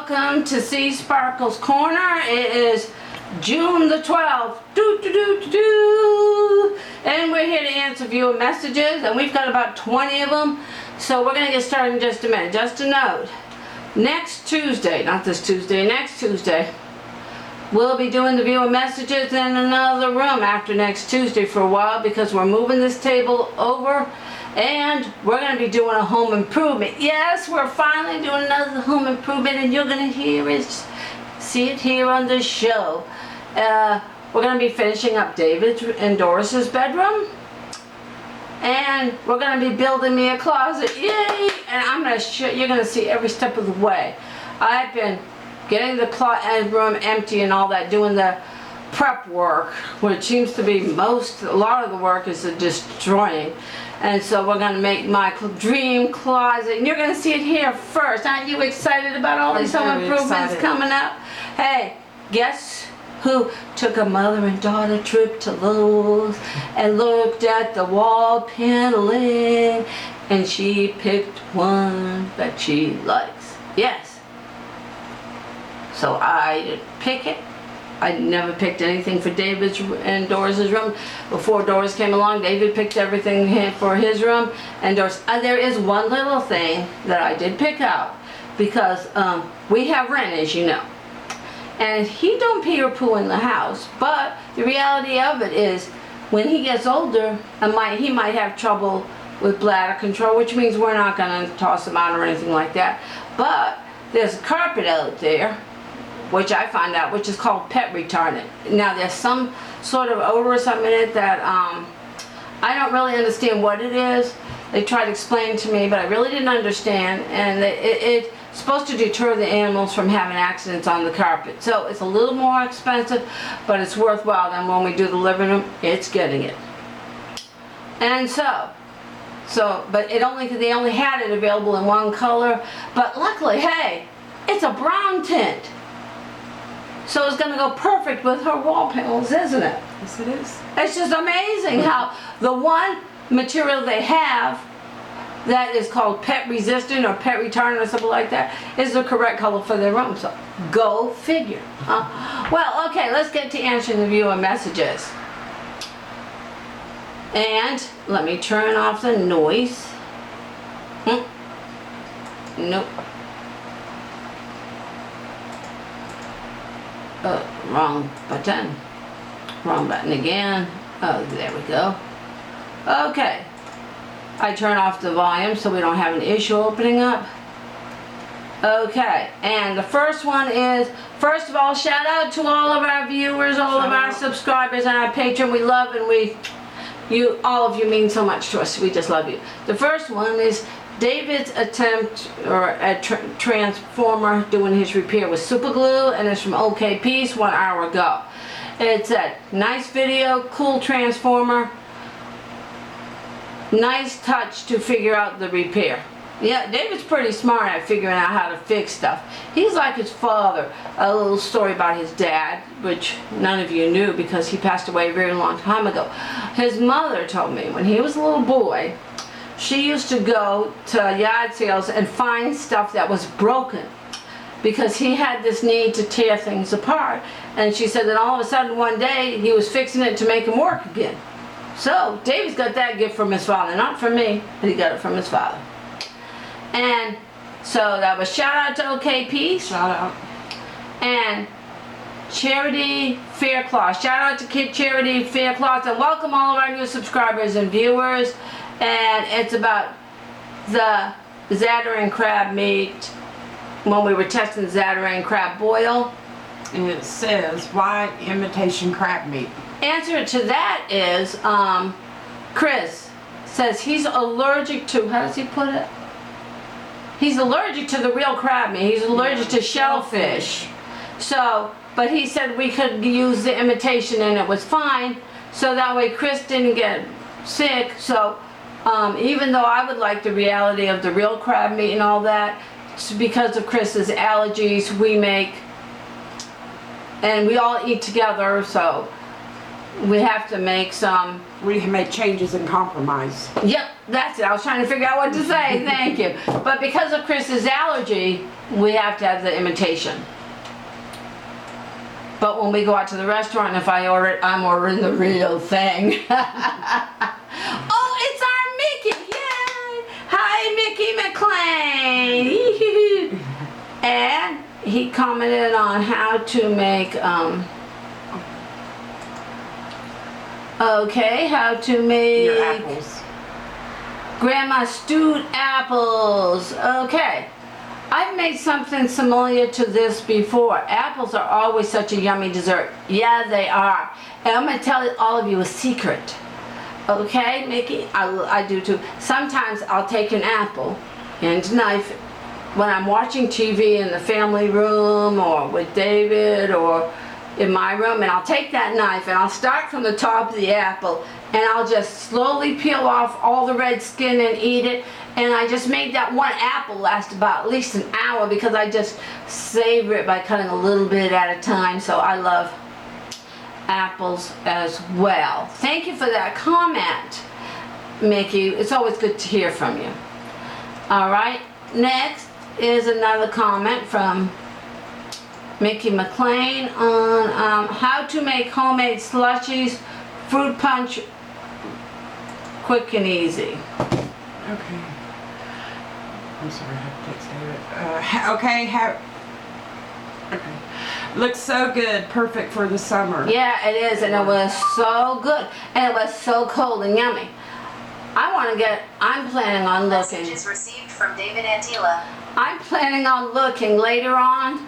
welcome to Seasparkles Corner. It is June the 12th. And we're here to answer viewer messages, and we've got about 20 of them. So we're going to get started in just a minute. Just a note. Next Tuesday, not this Tuesday, next Tuesday, we'll be doing the viewer messages in another room after next Tuesday for a while because we're moving this table over. And we're going to be doing a home improvement. Yes, we're finally doing another home improvement, and you're going to hear it, see it here on the show. We're going to be finishing up David and Doris's bedroom. And we're going to be building me a closet. Yay! And I'm going to show you're going to see every step of the way. I've been getting the room empty and all that, doing the prep work, which seems to be a lot of the work is the destroying. And so we're going to make my dream closet, and you're going to see it here first. Aren't you excited about all these home improvements coming up? Hey, guess who took a mother and daughter trip to Lowe's and looked at the wall paneling, and she picked one that she likes? Yes. So I didn't pick it. I never picked anything for David's and Doris's room. Before Doris came along, David picked everything for his room, and Doris. There is one little thing that I did pick out because we have rent, as you know, and he don't pee or poo in the house. But the reality of it is, when he gets older, he might have trouble with bladder control, which means we're not going to toss him out or anything like that. But there's a carpet out there, which I found out, which is called pet retardant. Now there's some sort of odor or something in it that I don't really understand what it is. They tried to explain to me, but I really didn't understand. And it's supposed to deter the animals from having accidents on the carpet. So it's a little more expensive, but it's worthwhile. Then when we do the living room, it's getting it. And but they only had it available in one color. But luckily, hey, it's a brown tint. So it's going to go perfect with her wall panels, isn't it? Yes, it is. It's just amazing how the one material they have that is called pet resistant or pet retardant or something like that is the correct color for their room. So go figure. Well, okay, let's get to answering the viewer messages. And let me turn off the noise. Nope. Wrong button. Wrong button again. Oh, there we go. Okay. I turn off the volume so we don't have an issue opening up. Okay, and the first one is, first of all, shout out to all of our viewers, all of our subscribers, and our patron. We love and all of you mean so much to us. We just love you. The first one is David's attempt, or a transformer doing his repair with super glue, and it's from OK Piece 1 hour ago. It said, nice video, cool transformer, nice touch to figure out the repair. Yeah, David's pretty smart at figuring out how to fix stuff. He's like his father. A little story about his dad, which none of you knew because he passed away a very long time ago. His mother told me when he was a little boy, she used to go to yard sales and find stuff that was broken because he had this need to tear things apart. And she said that all of a sudden one day he was fixing it to make him work again. So David's got that gift from his father, not from me, but he got it from his father. And so that was shout out to OK Piece. Shout out. And Charity Faircloth. Shout out to Kid Charity Faircloth, and welcome all of our new subscribers and viewers. And it's about the Zatarain crab meat when we were testing Zatarain crab boil. And it says, why imitation crab meat? Answer to that is, Chris says he's allergic to, how does he put it? He's allergic to the real crab meat. He's allergic to shellfish. So, but he said we could use the imitation and it was fine. So that way Chris didn't get sick. So even though I would like the reality of the real crab meat and all that, because of Chris's allergies, we make, and we all eat together, so we have to make some. We can make changes and compromise. Yep, that's it. I was trying to figure out what to say. Thank you. But because of Chris's allergy, we have to have the imitation. But when we go out to the restaurant, if I order it, I'm ordering the real thing. Oh, it's our Mickey! Yay! Hi, Mickey McLean! And he commented on how to make, how to make Your apples. Grandma stewed apples. Okay. I've made something similar to this before. Apples are always such a yummy dessert. Yeah, they are. And I'm going to tell all of you a secret. Okay, Mickey? I do too. Sometimes I'll take an apple and a knife when I'm watching TV in the family room or with David or in my room, and I'll take that knife and I'll start from the top of the apple and I'll just slowly peel off all the red skin and eat it. And I just made that one apple last about at least an hour because I just savor it by cutting a little bit at a time. So I love apples as well. Thank you for that comment, Mickey. It's always good to hear from you. All right, next is another comment from Mickey McLean on how to make homemade slushies, fruit punch, quick and easy. Okay. I'm sorry, I have to text David. Okay. Looks so good. Perfect for the summer. Yeah, it is, and it was so good, and it was so cold and yummy. I'm planning on looking. Messages received from David Antila. I'm planning on looking later on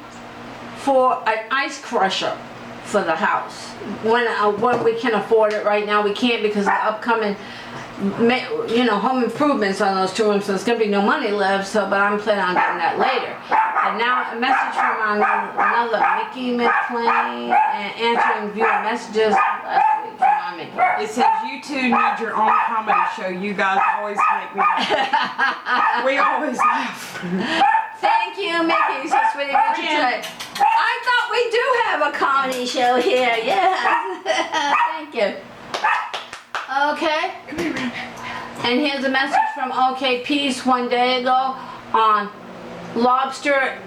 for an ice crusher for the house. When we can afford it. Right now we can't because of the upcoming home improvements on those 2 rooms, so there's going to be no money left, but I'm planning on doing that later. And now a message from another Mickey McLean, and answering viewer messages last week from our Mickey. It says you two need your own comedy show. You guys always make me laugh. We always laugh. Thank you, Mickey. So sweet of you today. I thought we do have a comedy show here. Yeah. Thank you. Okay. And here's a message from OK Peace one day ago on lobster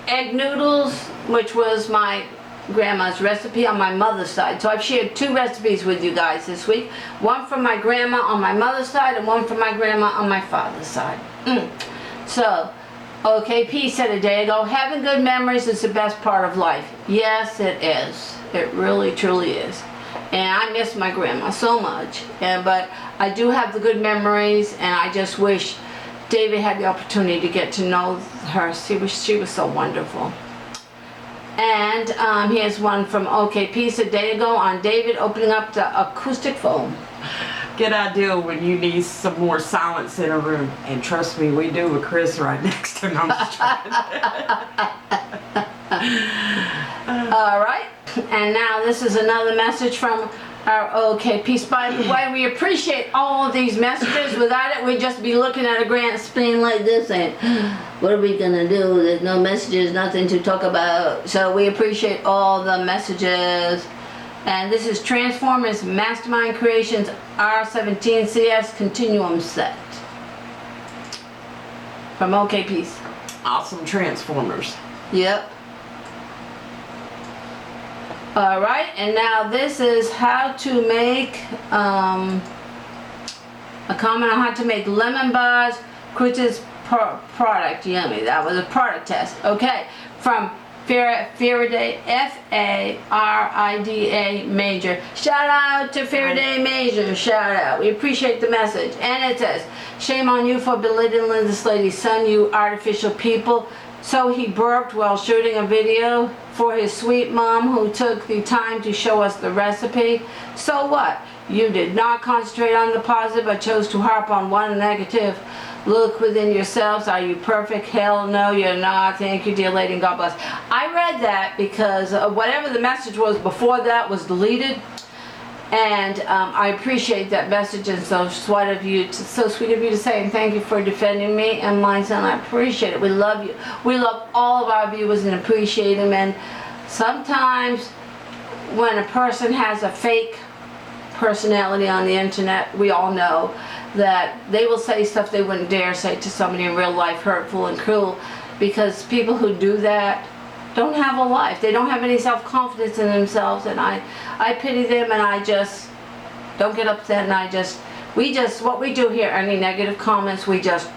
egg noodles, which was my grandma's recipe on my mother's side. So I've shared 2 recipes with you guys this week. One from my grandma on my mother's side and one from my grandma on my father's side. So, OK Peace said a day ago, having good memories is the best part of life. Yes, it is. It really, truly is. And I miss my grandma so much, but I do have the good memories, and I just wish David had the opportunity to get to know her. She was so wonderful. And here's one from OK Peace a day ago on David opening up the acoustic phone. Good idea when you need some more silence in a room. And trust me, we do with Chris right next to him. I'm just trying. All right. And now this is another message from our OK Peace. By the way, we appreciate all of these messages. Without it, we'd just be looking at a grand screen like this and what are we gonna do? There's no messages, nothing to talk about. So we appreciate all the messages. And this is Transformers Mastermind Creations R17CS Continuum Set from OK Peace. Awesome Transformers. Yep. All right, and now this is how to make a comment on how to make lemon bars, Quitter's product. Yummy. That was a product test. Okay, from Faraday, F-A-R-I-D-A Major. Shout out to Faraday Major. Shout out. We appreciate the message. And it says, shame on you for belittling this lady's son, you artificial people. So he burped while shooting a video for his sweet mom who took the time to show us the recipe. So what? You did not concentrate on the positive but chose to harp on one negative. Look within yourselves. Are you perfect? Hell no, you're not. Thank you, dear lady, and God bless. I read that because whatever the message was before that was deleted. And I appreciate that message, and so sweet of you to say, and thank you for defending me and my son. I appreciate it. We love you. We love all of our viewers and appreciate them. And sometimes when a person has a fake personality on the internet, we all know that they will say stuff they wouldn't dare say to somebody in real life, hurtful and cruel. because people who do that don't have a life. They don't have any self-confidence in themselves, and I pity them, and I just don't get upset, and what we do here, any negative comments, we just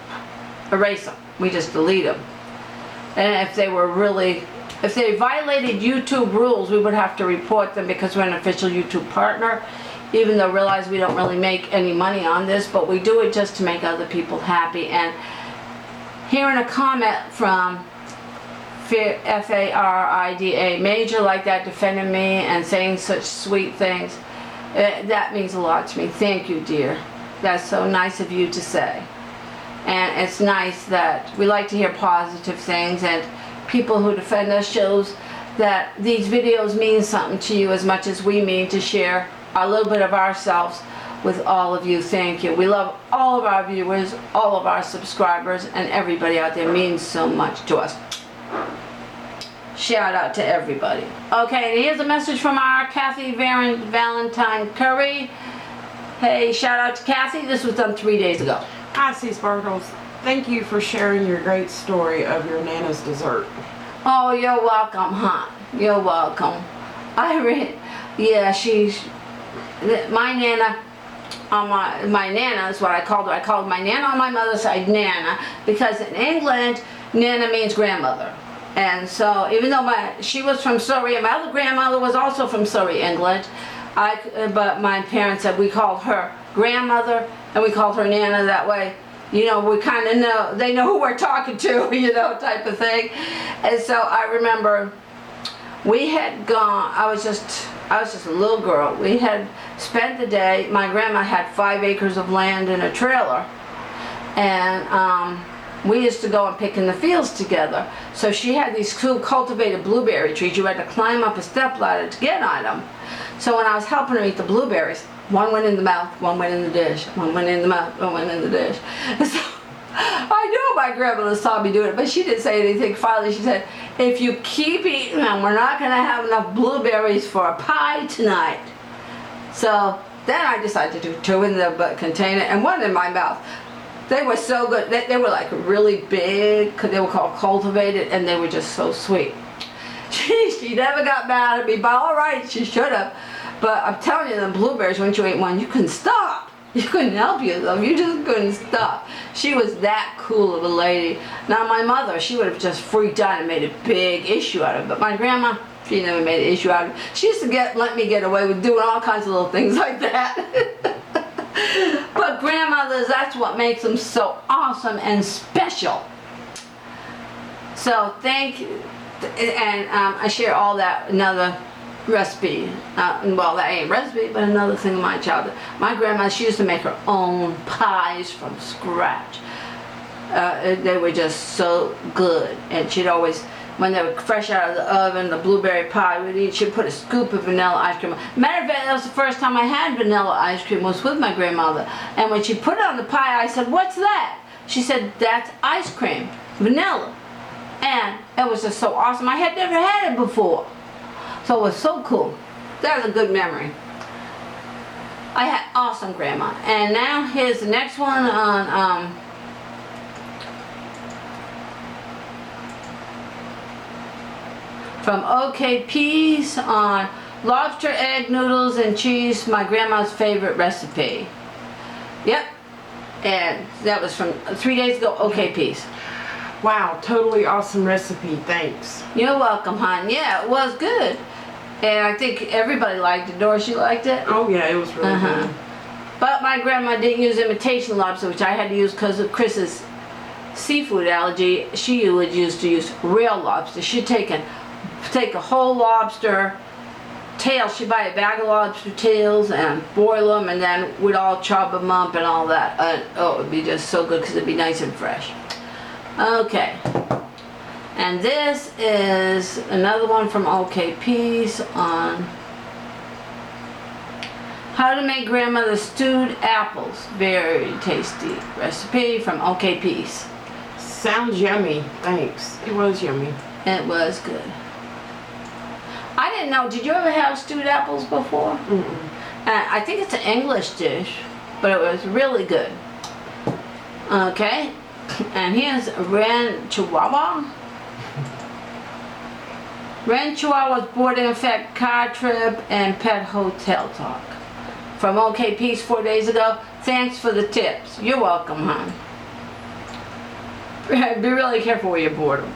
erase them. We just delete them. And if they violated YouTube rules, we would have to report them because we're an official YouTube partner, even though realize we don't really make any money on this, but we do it just to make other people happy. And hearing a comment from Farida Major like that, defending me and saying such sweet things, that means a lot to me. Thank you, dear. That's so nice of you to say. And it's nice that we like to hear positive things, and people who defend us shows that these videos mean something to you as much as we mean to share a little bit of ourselves with all of you. Thank you. We love all of our viewers, all of our subscribers, and everybody out there means so much to us. Shout out to everybody. Okay, and here's a message from our Kathy Valentine Curry. Hey, shout out to Kathy. This was done 3 days ago. Hi, Seasparkles. Thank you for sharing your great story of your Nana's dessert. Oh, you're welcome, huh? You're welcome. Yeah, my Nana, my Nana is what I called her. I called my Nana on my mother's side Nana, because in England, Nana means grandmother. And so, even though she was from Surrey, and my other grandmother was also from Surrey, England, but my parents said we called her grandmother, and we called her Nana that way. You know, we kind of know, they know who we're talking to, you know, type of thing. And so I remember we had gone, I was just a little girl. We had spent the day, my grandma had 5 acres of land in a trailer. And we used to go and pick in the fields together. So she had these cool cultivated blueberry trees. You had to climb up a stepladder to get on them. So when I was helping her eat the blueberries, one went in the mouth, one went in the dish, one went in the mouth, one went in the dish. So I knew my grandmother saw me doing it, but she didn't say anything. Finally, she said, if you keep eating them, we're not going to have enough blueberries for a pie tonight. So then I decided to do 2 in the container and 1 in my mouth. They were so good. They were like really big, because they were called cultivated, and they were just so sweet. She never got mad at me, but all right, she should have. But I'm telling you, the blueberries, once you ate one, you couldn't stop. You couldn't help yourself. You just couldn't stop. She was that cool of a lady. Now my mother, she would have just freaked out and made a big issue out of it. But my grandma, she never made an issue out of it. She used to let me get away with doing all kinds of little things like that. But grandmothers, that's what makes them so awesome and special. So thank you. And I share all that, another recipe, well, that ain't recipe, but another thing of my childhood. My grandma, she used to make her own pies from scratch. They were just so good, and she'd always, when they were fresh out of the oven, the blueberry pie we'd eat, she'd put a scoop of vanilla ice cream. Matter of fact, that was the first time I had vanilla ice cream, was with my grandmother. And when she put it on the pie, I said, what's that? She said, that's ice cream, vanilla. And it was just so awesome. I had never had it before. So it was so cool. That was a good memory. I had awesome grandma. And now here's the next one on from OK Peas on lobster, egg, noodles, and cheese, my grandma's favorite recipe. Yep. And that was from 3 days ago, OK Peas. Wow, totally awesome recipe. Thanks. You're welcome, hon. Yeah, it was good. And I think everybody liked it. Doris, you liked it? Oh yeah, it was really good. But my grandma didn't use imitation lobster, which I had to use because of Chris's seafood allergy. She would used to use real lobster. She'd take a whole lobster tail. She'd buy a bag of lobster tails and boil them, and then we'd all chop them up and all that. Oh, it would be just so good because it'd be nice and fresh. Okay. And this is another one from OK Peas on how to make grandmother's stewed apples. Very tasty recipe from OK Peas. Sounds yummy. Thanks. It was yummy. It was good. I didn't know, did you ever have stewed apples before? Mm-mm. I think it's an English dish, but it was really good. Okay. And here's Ren Chihuahua. Ren Chihuahua's boarding effect, car trip, and pet hotel talk. From OK Peace 4 days ago. Thanks for the tips. You're welcome, hon. Be really careful where you board them.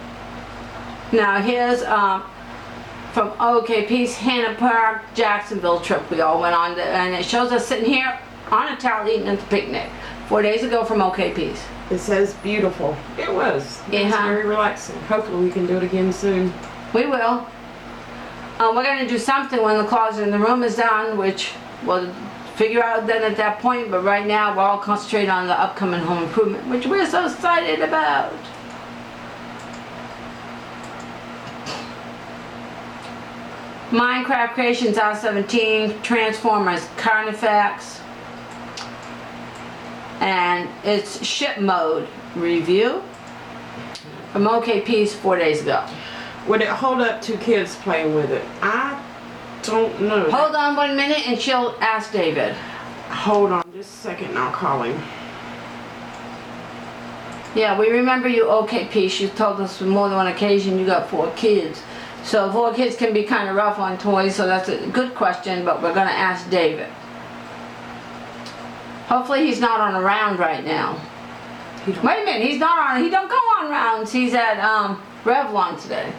Now here's from OK Peace, Hannah Park, Jacksonville trip we all went on, and it shows us sitting here on a towel eating at the picnic 4 days ago from OK Peace. It says beautiful. It was. It was very relaxing. Hopefully we can do it again soon. We will. We're going to do something when the closet in the room is done, which we'll figure out then at that point, but right now we're all concentrating on the upcoming home improvement, which we're so excited about. Minecraft Creations R17, Transformers Carnifex, and it's ship mode review from OK Peace 4 days ago. Would it hold up to kids playing with it? I don't know. Hold on 1 minute and she'll ask David. Hold on just a second and I'll call him. Yeah, we remember you, OK Peace. You told us on more than one occasion you got 4 kids. So 4 kids can be kind of rough on toys, so that's a good question, but we're going to ask David. Hopefully he's not on a round right now. Wait a minute, he's not on, he don't go on rounds. He's at Revlon today.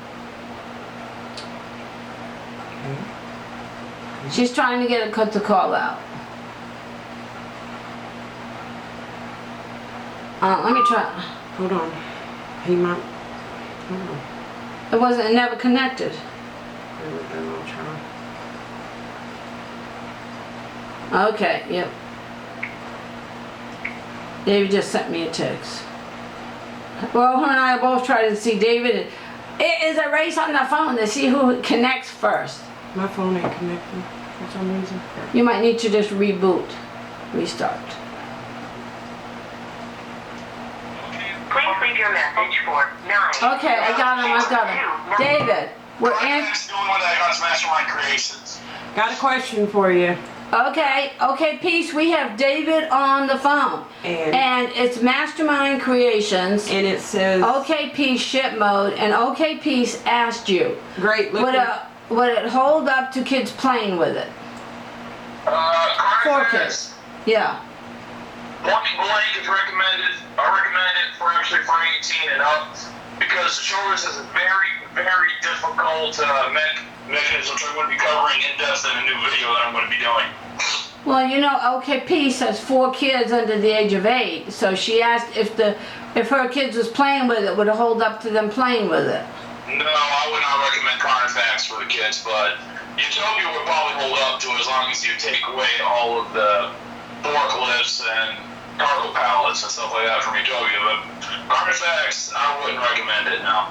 She's trying to get a cut to call out. Let me try. Hold on. He might. Hold on. It never connected. I'll try. Okay, yep. David just sent me a text. Well, her and I both tried to see David. It is a race on the phone to see who connects first. My phone ain't connecting for some reason. You might need to just reboot, restart. Please leave your message for 9. Okay, I got him. David, we're in. Doing what I got Mastermind Creations. Got a question for you. Okay, Peace, we have David on the phone. And it's Mastermind Creations. And it says. OK Peace ship mode, and OK Peace asked you. Great looking. Would it hold up to kids playing with it? 4 kids. Yeah. Point blank is recommended. I recommend it for actually for 18 and up because the shoulders is a very, very difficult mechanism, which I'm going to be covering in depth in a new video that I'm going to be doing. Well, you know, OK Peace has 4 kids under the age of 8, so she asked if her kids was playing with it, would it hold up to them playing with it? No, I would not recommend Carnifex for the kids, but Utopia would probably hold up to it as long as you take away all of the forklifts and cargo pallets and stuff like that from Utopia. But Carnifex, I wouldn't recommend it, no.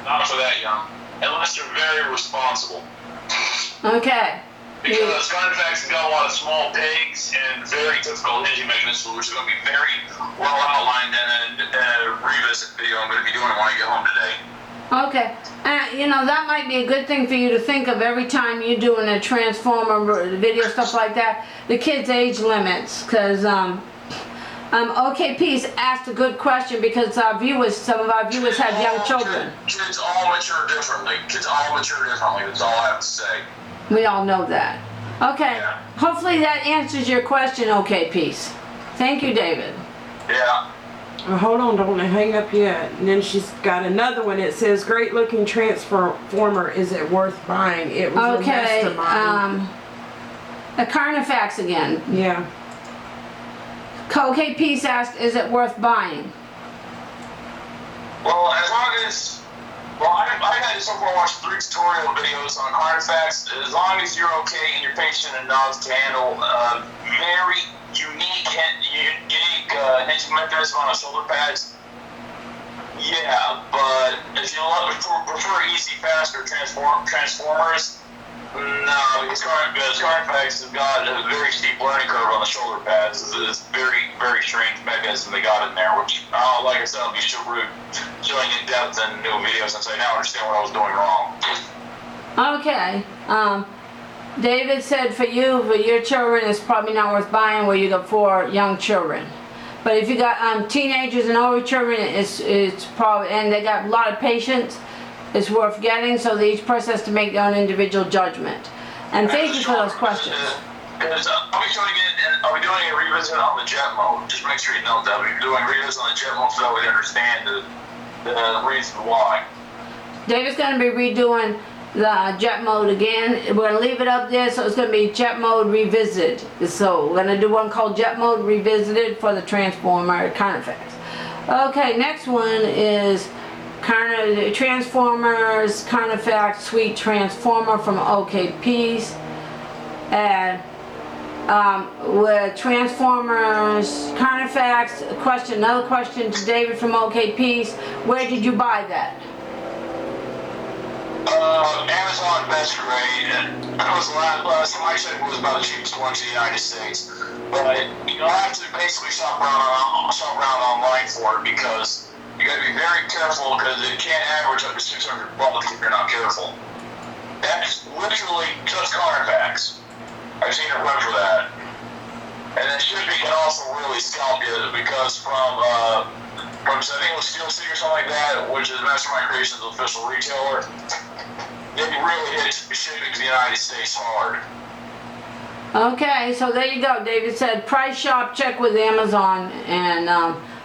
Not for that young. Unless they're very responsible. Okay. Because Carnifex has got a lot of small pegs and very difficult hinging mechanisms, which is going to be very well outlined in a revisit video I'm going to be doing when I get home today. Okay, you know, that might be a good thing for you to think of every time you're doing a Transformer video, stuff like that, the kids' age limits, because OK Peace asked a good question because some of our viewers have young children. Kids all mature differently. That's all I have to say. We all know that. Okay, Yeah. Hopefully that answers your question, OK Peace. Thank you, David. Yeah. Hold on, don't hang up yet. And then she's got another one. It says, great looking transformer. Is it worth buying? It was Okay, a mastermind. the Carnifex again. Yeah. OK Peace asked, is it worth buying? Well, as long as... Well, I had so far watched 3 tutorial videos on Carnifex. As long as you're okay and you're patient enough to handle very unique hinging mechanism on the shoulder pads, yeah, but if you prefer easy, faster transformers, no, because Carnifex has got a very steep learning curve on the shoulder pads. It's very, very strange mechanism they got in there, which, like I said, I'll be showing in depth in new videos since I now understand what I was doing wrong. Okay. David said for your children, it's probably not worth buying where you got 4 young children. But if you got teenagers and older children, it's probably, and they got a lot of patience, it's worth getting, so that each person has to make their own individual judgment. And thank you for those questions. Are we doing a revisit on the jet mode? Just make sure you know that we're doing a revisit on the jet mode so that we understand the reason why. David's going to be redoing the jet mode again. We're going to leave it up there, so it's going to be jet mode revisited. So we're going to do one called jet mode revisited for the transformer Carnifex. Okay, next one is Transformers Carnifex Sweet Transformer from OK Peace. And with Transformers Carnifex, another question to David from OK Peace. Where did you buy that? Amazon Best Grade. It was last time I checked, it was about the cheapest one in the United States. But you don't have to basically shop around online for it, because you got to be very careful, because it can average up to $600 if you're not careful. That's literally just Carnifex. I've seen it run for that. And then shipping can also really scalp you, because from I think it was Steel City or something like that, which is Mastermind Creations' official retailer, they really hit shipping to the United States hard. Okay, so there you go. David said price shop, check with Amazon, and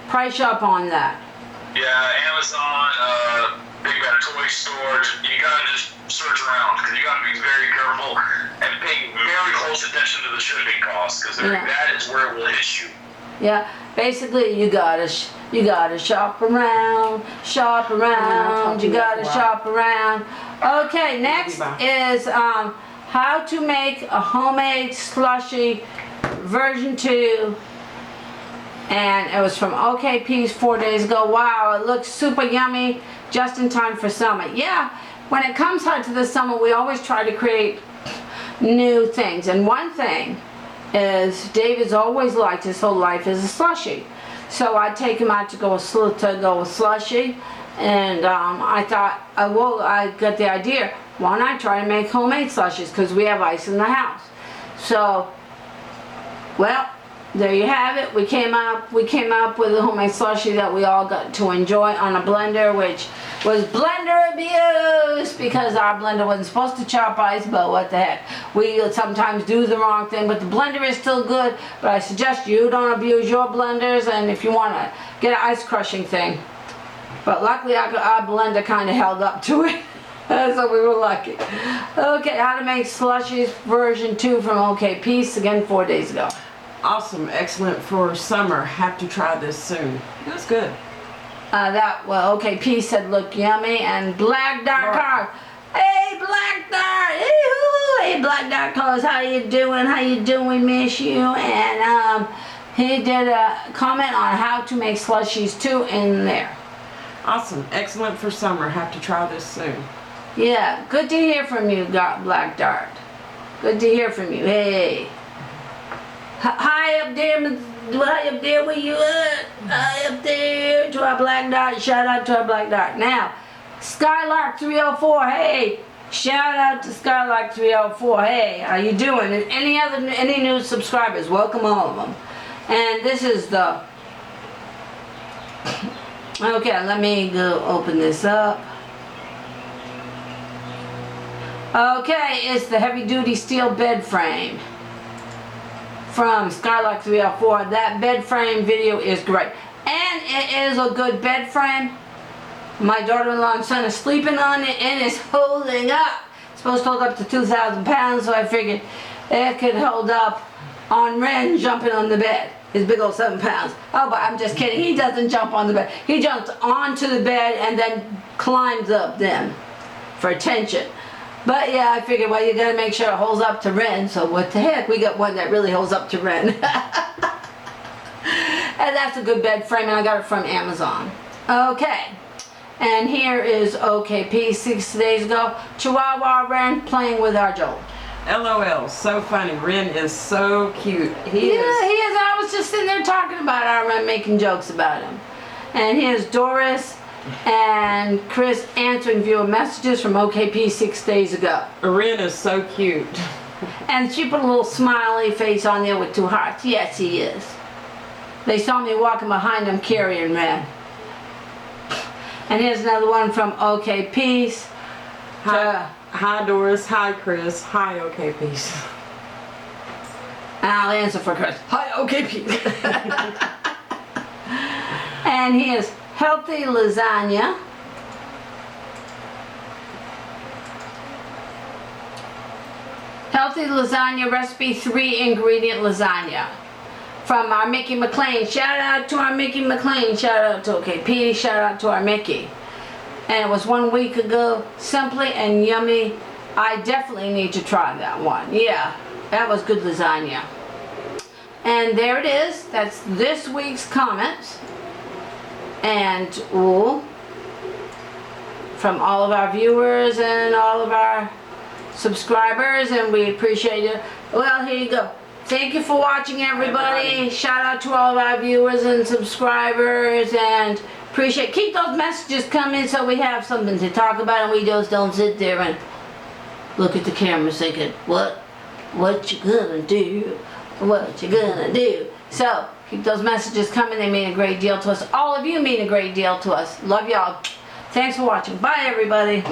price shop on that. Yeah, Amazon, big bad toy stores, you gotta just search around, because you gotta be very careful and pay very close attention to the shipping costs, because that is where it will hit you. Yeah, basically you gotta shop around, you gotta shop around. Okay, next is how to make a homemade slushy version 2. And it was from OK Peace 4 days ago. Wow, it looks super yummy, just in time for summer. Yeah, when it comes out to the summer, we always try to create new things. And one thing is, David's always liked his whole life is a slushie. So I take him out to go with slushie, and I thought, I got the idea, why not try to make homemade slushies, because we have ice in the house. So, well, there you have it. We came up with a homemade slushie that we all got to enjoy on a blender, which was blender abuse, because our blender wasn't supposed to chop ice, but what the heck. We sometimes do the wrong thing, but the blender is still good, but I suggest you don't abuse your blenders, and if you want to get an ice crushing thing. But luckily our blender kind of held up to it. So we were lucky. Okay, how to make slushies version 2 from OK Peace, again 4 days ago. Awesome, excellent for summer. Have to try this soon. It was good. OK Peace said look yummy, and Black Dark Cars. Hey Black Dark, hey Black Dark Cars, how you doing? How you doing? Miss you. And he did a comment on how to make slushies too in there. Awesome, excellent for summer. Have to try this soon. Yeah, good to hear from you, Black Dart. Good to hear from you. Hey. Hi up there where you at? Hi up there to our Black Dart. Shout out to our Black Dart. Now, Skylark 304. Hey, shout out to Skylark 304. Hey, how you doing? And any new subscribers? Welcome all of them. And this is the. Okay, let me go open this up. Okay, it's the heavy duty steel bed frame from Skylark 304. That bed frame video is great. And it is a good bed frame. My daughter-in-law and son are sleeping on it, and it's holding up. It's supposed to hold up to 2,000 pounds, so I figured it could hold up on Ren jumping on the bed. His big old 7 pounds. Oh, but I'm just kidding. He doesn't jump on the bed. He jumps onto the bed and then climbs up them for tension. But yeah, I figured, well, you gotta make sure it holds up to Ren, so what the heck, we got one that really holds up to Ren. And that's a good bed frame, and I got it from Amazon. Okay, and here is OKP 6 days ago. Chihuahua Ren playing with our Joel. LOL, so funny. Ren is so cute. He is. I was just sitting there talking about our Ren, making jokes about him. And here's Doris and Chris answering viewer messages from OKP 6 days ago. Ren is so cute. And she put a little smiley face on there with 2 hearts. Yes, he is. They saw me walking behind them carrying red. And here's another one from OK Peace. Hi Doris. Hi Chris. Hi OK Peace. And I'll answer for Chris. Hi OK Peace. And here's Healthy Lasagna. Healthy Lasagna Recipe 3-ingredient lasagna. From our Mickey McLean. Shout out to our Mickey McLean. Shout out to OK Petey. Shout out to our Mickey. And it was 1 week ago. Simply and yummy. I definitely need to try that one. Yeah, that was good lasagna. And there it is. That's this week's comments. And ooh, from all of our viewers and all of our subscribers, and we appreciate it. Well, here you go. Thank you for watching, everybody. Shout out to all of our viewers and subscribers, and appreciate. Keep those messages coming so we have something to talk about, and we just don't sit there and look at the camera thinking, what you gonna do? What you gonna do? So keep those messages coming. They mean a great deal to us. All of you mean a great deal to us. Love y'all. Thanks for watching. Bye, everybody.